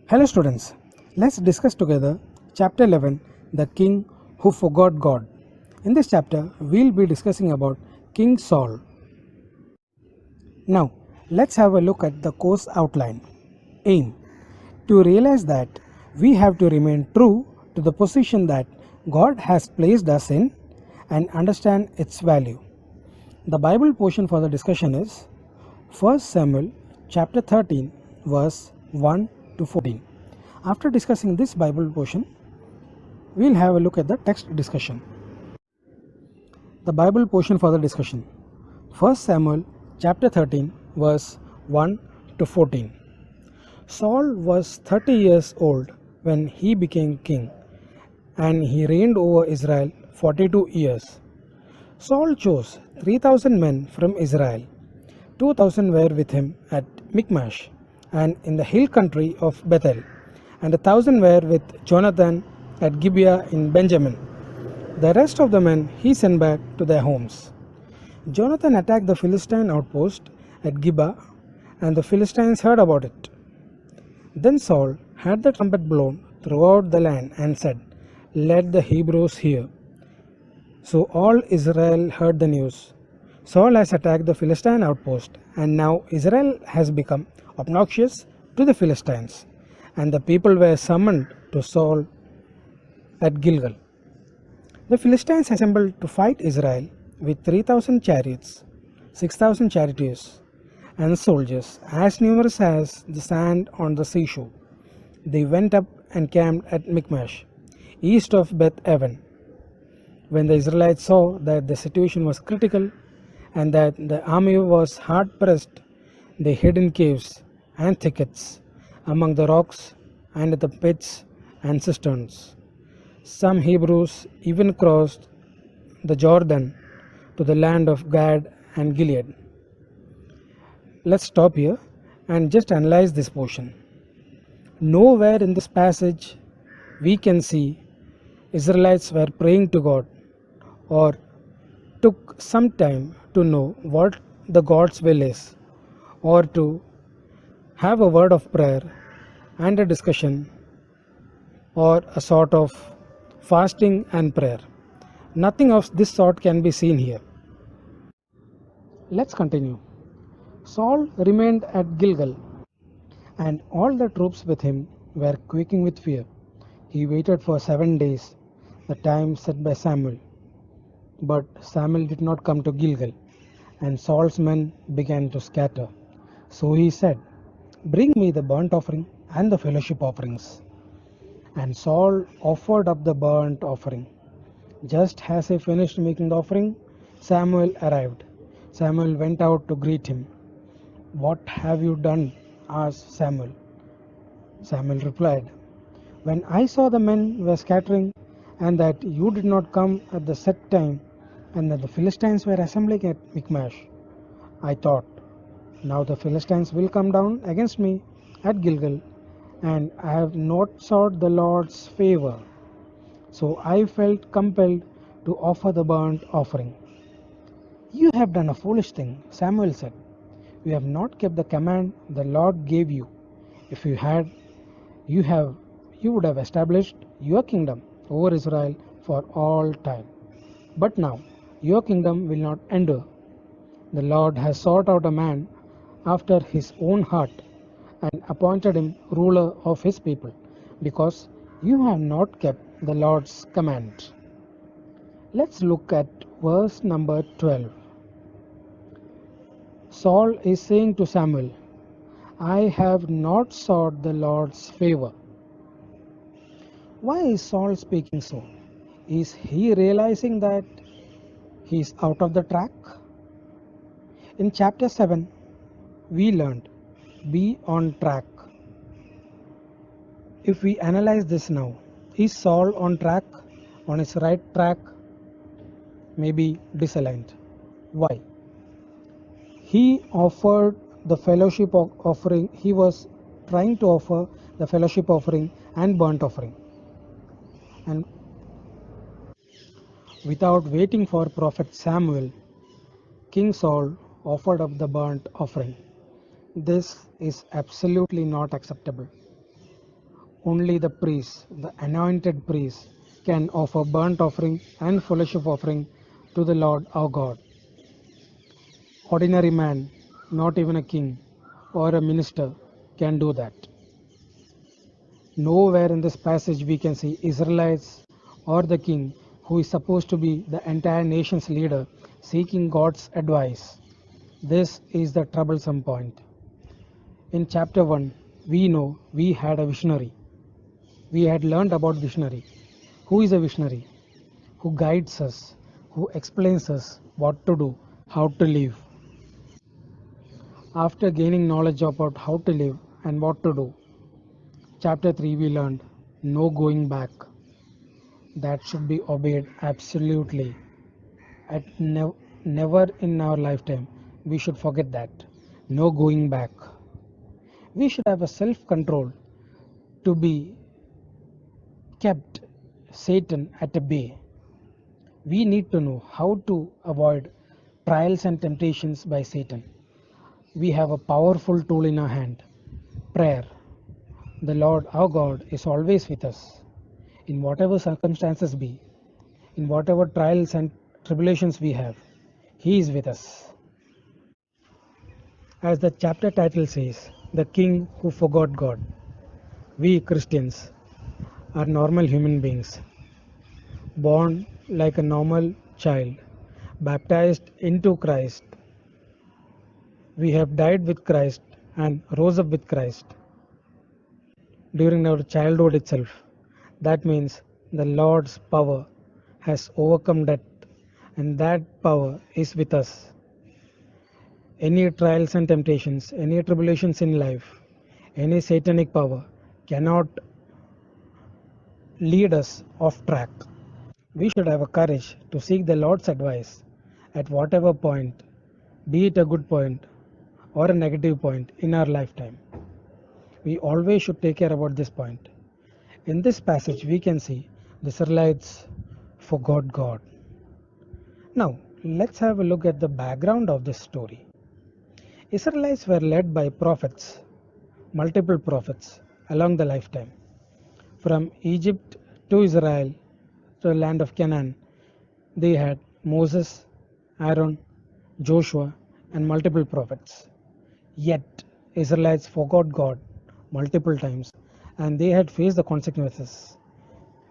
Hello students, let's discuss together chapter 11, the king who forgot God. In this chapter, we'll be discussing about King Saul. Now, let's have a look at the course outline. Aim: to realize that we have to remain true to the position that God has placed us in and understand its value. The Bible portion for the discussion is 1 Samuel chapter 13 verse 1 to 14. After discussing this Bible portion, we'll have a look at the text discussion. The Bible portion for the discussion: 1 Samuel chapter 13 verse 1 to 14. Saul was 30 years old when he became king, and he reigned over Israel 42 years. Saul chose 3,000 men from Israel. 2,000 were with him at Michmash and in the hill country of Bethel, and 1,000 were with Jonathan at Gibeah in Benjamin. The rest of the men he sent back to their homes. Jonathan attacked the Philistine outpost at Gibeah, and the Philistines heard about it. Then Saul had the trumpet blown throughout the land and said, "Let the Hebrews hear." So all Israel heard the news. Saul has attacked the Philistine outpost, and now Israel has become obnoxious to the Philistines, and the people were summoned to Saul at Gilgal. The Philistines assembled to fight Israel with 3,000 chariots, 6,000 charioteers, and soldiers as numerous as the sand on the seashore. They went up and camped at Michmash, east of Beth Aven. When the Israelites saw that the situation was critical and that the army was hard pressed, they hid in caves and thickets, among the rocks and at the pits and cisterns. Some Hebrews even crossed the Jordan to the land of Gad and Gilead. Let's stop here and just analyze this portion. Nowhere in this passage we can see Israelites were praying to God or took some time to know what the God's will is, or to have a word of prayer and a discussion, or a sort of fasting and prayer. Nothing of this sort can be seen here. Let's continue. Saul remained at Gilgal, and all the troops with him were quaking with fear. He waited for 7 days, the time set by Samuel. But Samuel did not come to Gilgal, and Saul's men began to scatter. So he said, "Bring me the burnt offering and the fellowship offerings." And Saul offered up the burnt offering. Just as he finished making the offering, Samuel arrived. Samuel went out to greet him. "What have you done?" asked Samuel. Samuel replied, "When I saw the men were scattering, and that you did not come at the set time, and that the Philistines were assembling at Michmash, I thought, now the Philistines will come down against me at Gilgal, and I have not sought the Lord's favor. So I felt compelled to offer the burnt offering." "You have done a foolish thing," Samuel said. "You have not kept the command the Lord gave you. If you had, you have you would have established your kingdom over Israel for all time. But now your kingdom will not endure. The Lord has sought out a man after his own heart and appointed him ruler of his people, because you have not kept the Lord's command." Let's look at verse number 12. Saul is saying to Samuel, "I have not sought the Lord's favor." Why is Saul speaking so? Is he realizing that he is out of the track? In chapter 7, we learned, be on track. If we analyze this now, is Saul on track, on his right track? Maybe disaligned. Why? He offered the fellowship offering, he was trying to offer the fellowship offering and burnt offering. And without waiting for Prophet Samuel, King Saul offered up the burnt offering. This is absolutely not acceptable. Only the priest, the anointed priest, can offer burnt offering and fellowship offering to the Lord our God. Ordinary man, not even a king or a minister, can do that. Nowhere in this passage we can see Israelites or the king, who is supposed to be the entire nation's leader, seeking God's advice. This is the troublesome point. In chapter 1, we know we had a visionary. We had learned about visionary. Who is a visionary? Who guides us, who explains us what to do, how to live. After gaining knowledge about how to live and what to do, chapter 3 we learned no going back. That should be obeyed absolutely. Never in our lifetime we should forget that. No going back. We should have a self control to be kept Satan at bay. We need to know how to avoid trials and temptations by Satan. We have a powerful tool in our hand, prayer. The Lord our God is always with us. In whatever circumstances be, in whatever trials and tribulations we have, He is with us. As the chapter title says, the king who forgot God. We Christians are normal human beings, born like a normal child, baptized into Christ. We have died with Christ and rose up with Christ during our childhood itself. That means the Lord's power has overcome death, and that power is with us. Any trials and temptations, any tribulations in life, any satanic power cannot lead us off track. We should have a courage to seek the Lord's advice at whatever point, be it a good point or a negative point in our lifetime. We always should take care about this point. In this passage, we can see the Israelites forgot God. Now, let's have a look at the background of this story. Israelites were led by prophets, multiple prophets, along the lifetime. From Egypt to Israel, to the land of Canaan, they had Moses, Aaron, Joshua, and multiple prophets. Yet, Israelites forgot God multiple times, and they had faced the consequences.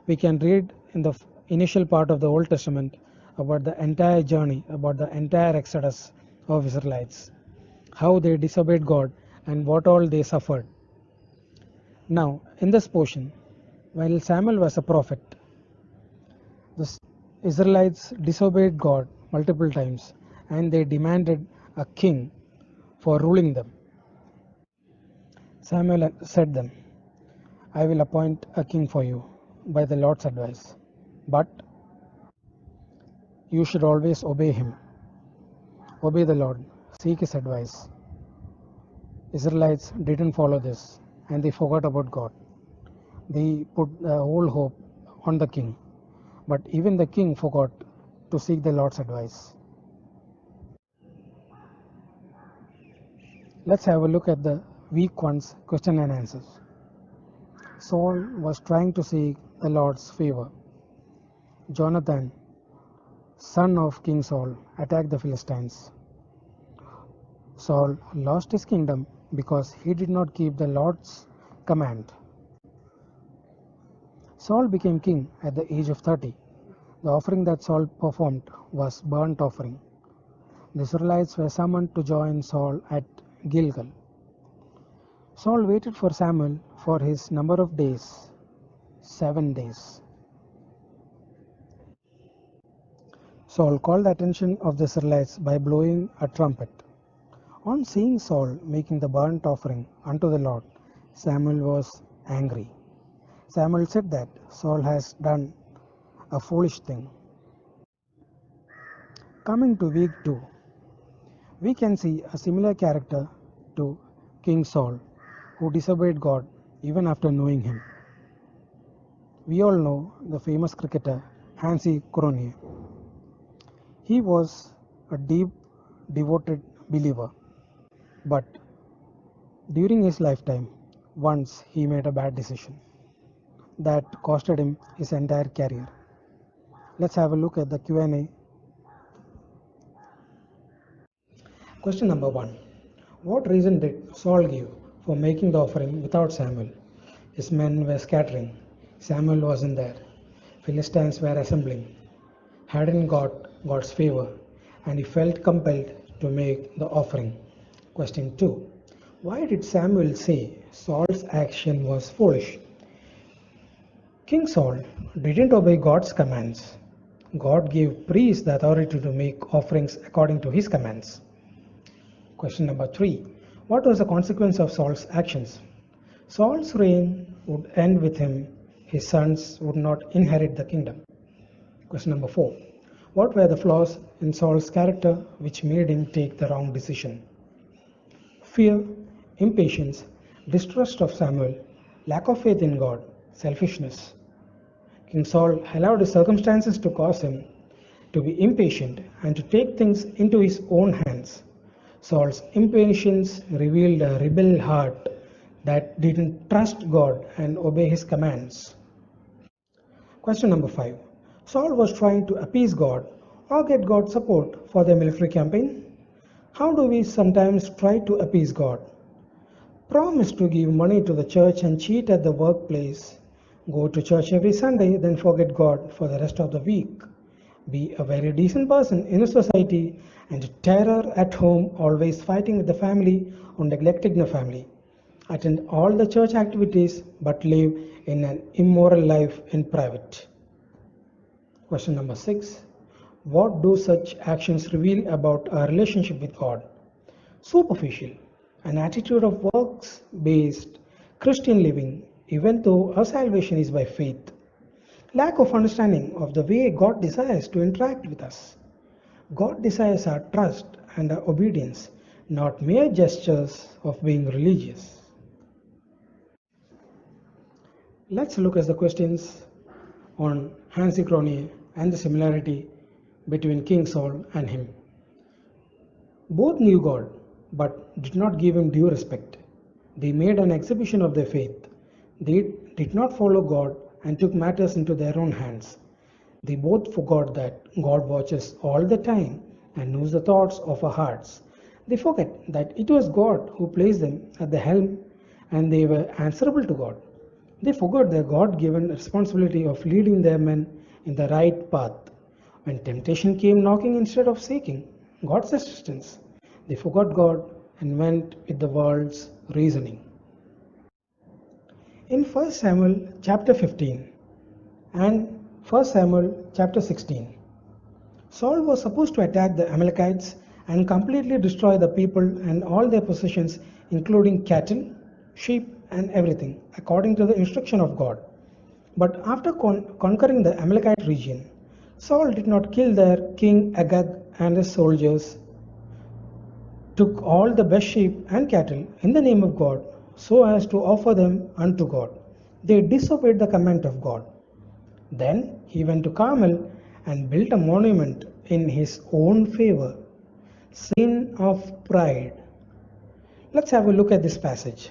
We can read in the initial part of the Old Testament about the entire journey, about the entire exodus of Israelites, how they disobeyed God and what all they suffered. Now, in this portion, while Samuel was a prophet, the Israelites disobeyed God multiple times and they demanded a king for ruling them. Samuel said them, I will appoint a king for you by the Lord's advice, but you should always obey him. Obey the Lord, seek his advice. Israelites didn't follow this and they forgot about God. They put the whole hope on the king, but even the king forgot to seek the Lord's advice. Let's have a look at the week one's question and answers. Saul was trying to seek the Lord's favor. Jonathan, son of King Saul, attacked the Philistines. Saul lost his kingdom because he did not keep the Lord's command. Saul became king at the age of 30. The offering that Saul performed was burnt offering. The Israelites were summoned to join Saul at Gilgal. Saul waited for Samuel for his number of days, 7 days. Saul called the attention of the Israelites by blowing a trumpet. On seeing Saul making the burnt offering unto the Lord, Samuel was angry. Samuel said that Saul has done a foolish thing. Coming to week 2, we can see a similar character to King Saul, who disobeyed God even after knowing him. We all know the famous cricketer Hansi Cronje. He was a deep, devoted believer, but during his lifetime, once he made a bad decision. that costed him his entire career. Let's have a look at the Q&A. Question number 1. What reason did Saul give for making the offering without Samuel? His men were scattering. Samuel wasn't there. Philistines were assembling. Hadn't got God's favor, and he felt compelled to make the offering. Question 2. Why did Samuel say Saul's action was foolish? King Saul didn't obey God's commands. God gave priests the authority to make offerings according to his commands. Question number 3. What was the consequence of Saul's actions? Saul's reign would end with him. His sons would not inherit the kingdom. Question number 4. What were the flaws in Saul's character which made him take the wrong decision? Fear, impatience, distrust of Samuel, lack of faith in God, selfishness. King Saul allowed his circumstances to cause him to be impatient and to take things into his own hands. Saul's impatience revealed a rebel heart that didn't trust God and obey his commands. Question number 5. Saul was trying to appease God or get God's support for the military campaign. How do we sometimes try to appease God? Promise to give money to the church and cheat at the workplace. Go to church every Sunday, then forget God for the rest of the week. Be a very decent person in a society and terror at home, always fighting with the family or neglecting the family. Attend all the church activities but live in an immoral life in private. Question number 6. What do such actions reveal about our relationship with God? Superficial, an attitude of works-based Christian living, even though our salvation is by faith. Lack of understanding of the way God desires to interact with us. God desires our trust and our obedience, not mere gestures of being religious. Let's look at the questions on Hansi and the similarity between King Saul and him. Both knew God, but did not give him due respect. They made an exhibition of their faith. They did not follow God and took matters into their own hands. They both forgot that God watches all the time and knows the thoughts of our hearts. They forget that it was God who placed them at the helm and they were answerable to God. They forgot their God-given responsibility of leading their men in the right path. When temptation came knocking instead of seeking God's assistance, they forgot God and went with the world's reasoning. In 1 Samuel chapter 15 and 1 Samuel chapter 16, Saul was supposed to attack the Amalekites and completely destroy the people and all their possessions, including cattle, sheep, and everything, according to the instruction of God. But after conquering the Amalekite region, Saul did not kill their king Agag and his soldiers, took all the best sheep and cattle in the name of God so as to offer them unto God. They disobeyed the command of God. Then he went to Carmel and built a monument in his own favor. Sin of pride. Let's have a look at this passage.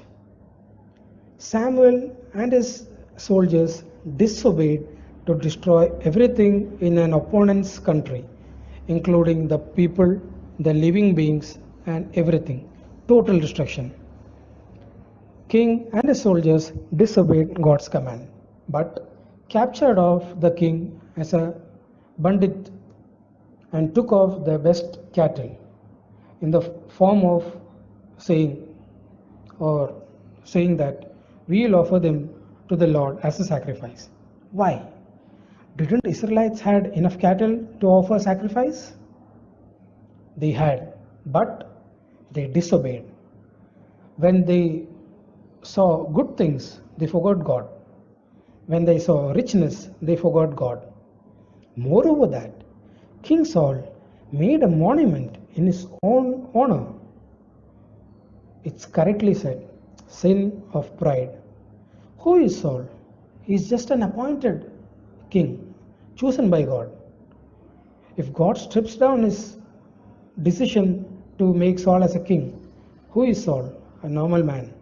Samuel and his soldiers disobeyed to destroy everything in an opponent's country, including the people, the living beings, and everything. Total destruction. King and his soldiers disobeyed God's command, but captured off the king as a bandit and took off the best cattle in the form of saying that we will offer them to the Lord as a sacrifice. Why? Didn't Israelites had enough cattle to offer sacrifice? They had, but they disobeyed. When they saw good things, they forgot God. When they saw richness, they forgot God. Moreover that, King Saul made a monument in his own honor. It's correctly said, sin of pride. Who is Saul? He is just an appointed king, chosen by God. If God strips down his decision to make Saul as a king, who is Saul? A normal man.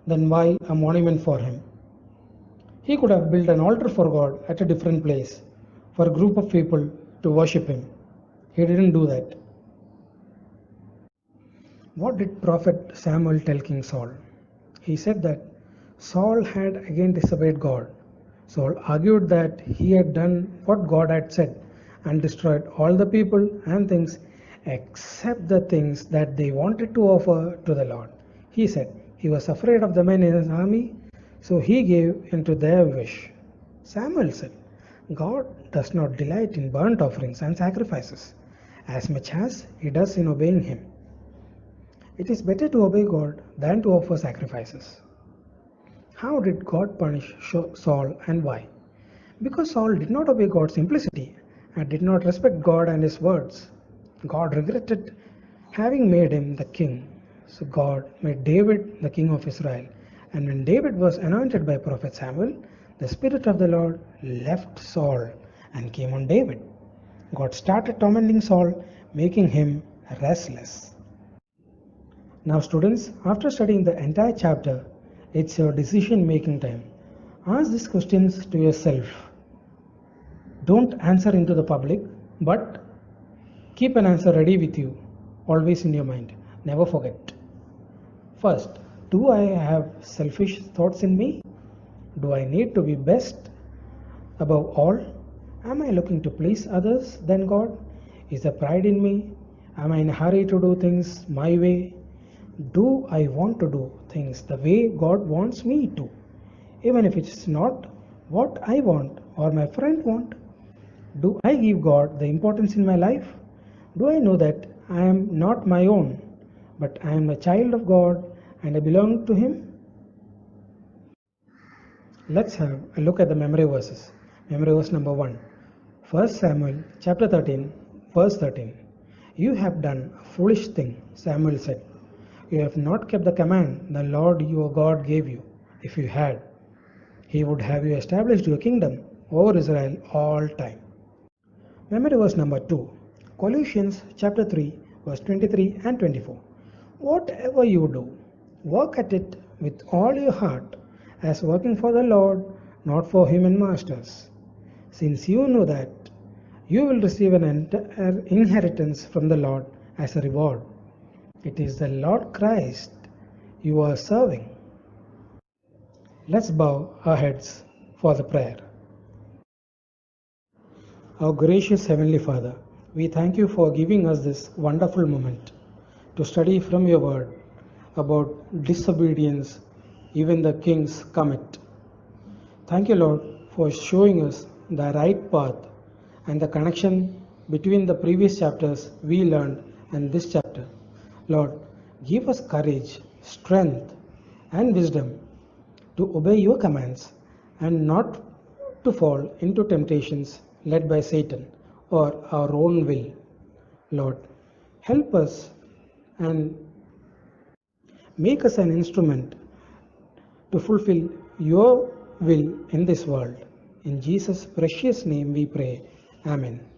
Then why a monument for him? He could have built an altar for God at a different place for a group of people to worship him. He didn't do that. What did Prophet Samuel tell King Saul? He said that Saul had again disobeyed God. Saul argued that he had done what God had said and destroyed all the people and things except the things that they wanted to offer to the Lord. He said he was afraid of the men in his army, so he gave into their wish. Samuel said, God does not delight in burnt offerings and sacrifices as much as he does in obeying him. It is better to obey God than to offer sacrifices. How did God punish Saul and why? Because Saul did not obey God's simplicity and did not respect God and his words. God regretted having made him the king. So God made David the king of Israel. And when David was anointed by prophet Samuel, the Spirit of the Lord left Saul and came on David. God started tormenting Saul, making him restless. Now students, after studying the entire chapter, it's your decision making time. Ask these questions to yourself. Don't answer into the public, but keep an answer ready with you, always in your mind. Never forget. First, do I have selfish thoughts in me? Do I need to be best above all? Am I looking to please others than God? Is there pride in me? Am I in a hurry to do things my way? Do I want to do things the way God wants me to, even if it's not what I want or my friend want? Do I give God the importance in my life? Do I know that I am not my own, but I am a child of God and I belong to Him? Let's have a look at the memory verses. Memory verse number 1. 1 Samuel chapter 13, verse 13. You have done a foolish thing, Samuel said. You have not kept the command the Lord your God gave you. If you had, He would have you established your kingdom over Israel all time. Memory verse number 2. Colossians chapter 3, verse 23 and 24. Whatever you do, work at it with all your heart, as working for the Lord, not for human masters, since you know that you will receive an inheritance from the Lord as a reward. It is the Lord Christ you are serving. Let's bow our heads for the prayer. Our gracious Heavenly Father, we thank you for giving us this wonderful moment to study from your word about disobedience, even the kings commit. Thank you, Lord, for showing us the right path and the connection between the previous chapters we learned and this chapter. Lord, give us courage, strength, and wisdom to obey your commands and not to fall into temptations led by Satan or our own will. Lord, help us and make us an instrument to fulfill your will in this world. In Jesus' precious name we pray. Amen.